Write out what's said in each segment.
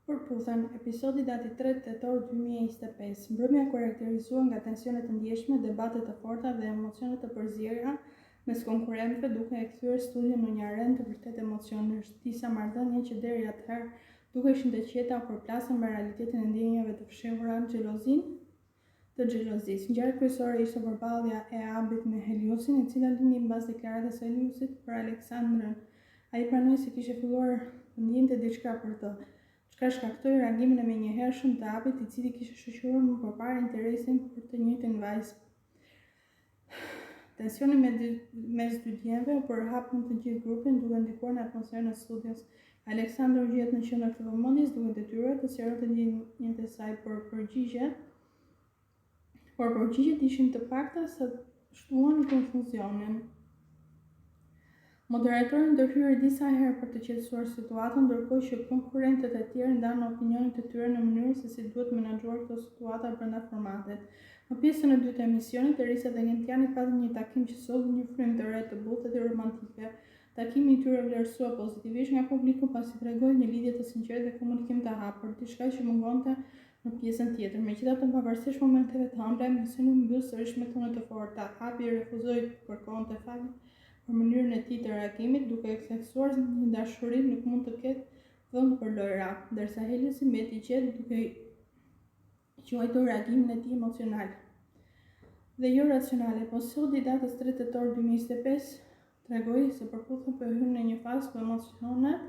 Përputhen, episodi dati 3 tetor 2025, mbrëmja karakterizuar nga tensionet të ndjeshme, debate të forta dhe emocione të përzierura mes konkurrentëve, duke e kthyer studion në një arenë të vërtet emocionesh. Disa marrëdhënie që deri atëherë dukeshin të qeta u përplasën me realitetin e ndjenjave të fshehura, xhelozisë. Ngjarja kryesore ishte përballja e Abit me Heliusin, e cila lindi mbas deklaratës së Heliusit për Aleksandrën. Ai pranoi se kishte filluar të ndjente diçka për të, çka shkaktoi reagimin e menjëhershëm të Abit, i cili kishte shoqëruar më përpara interesin për të njëjtën vajzë. Tensioni mes dy djemve u përhap në të gjithë grupin, duke ndikuar në atmosferën e studios. Aleksandër u gjet në qendër të vëmendjes, duke detyruar të sqaronte ndjenjat e saj, por përgjigjet ishin të pakta sa të shtuan konfuzionin. Moderatori ndërhyri disa herë për të qetësuar situatën, ndërkohë që konkurrentët e tjerë ndanë opinionet e tyre në mënyrë se si duhet menaxhuar këto situata brenda formatit. Në pjesën e dytë të emisionit, Teresa dhe Gentiani patën një takim që solli një frymë të re të butë dhe romantike. Takimi i tyre vlerësua pozitivisht nga publiku, pasi tregoi një lidhje të sinqertë dhe komunikim të hapur, diçka që mungonte në pjesën tjetër. Megjithatë, pavarësisht momenteve të ëmbla, emisioni u mbyll sërish me tone të forta. Abi refuzoi të kërkonte falje për mënyrën e tij të reagimit, duke e theksuar një dashuri nuk mund të ketë vend për lojra, ndërsa Heliusi mbeti i qetë, duke quajtur reagimin e tij emocional dhe jo racional. Episodi i datës 3 tetor 2025 tregoi se përputhen po hyn në një fazë ku emocionet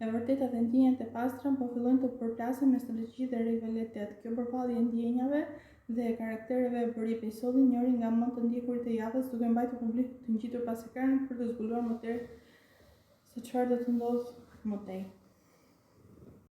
e vërteta dhe ndjenjat e pastra po fillojnë të përplasen me strategji dhe rivalitet. Kjo përballje e ndjenjave dhe karaktereve e bëri episodin njëri nga më të ndjekurit e javës, duke mbajtur publikun të ngjitur pas ekranit për të zbuluar më tej se çfarë do të ndodhë më tej.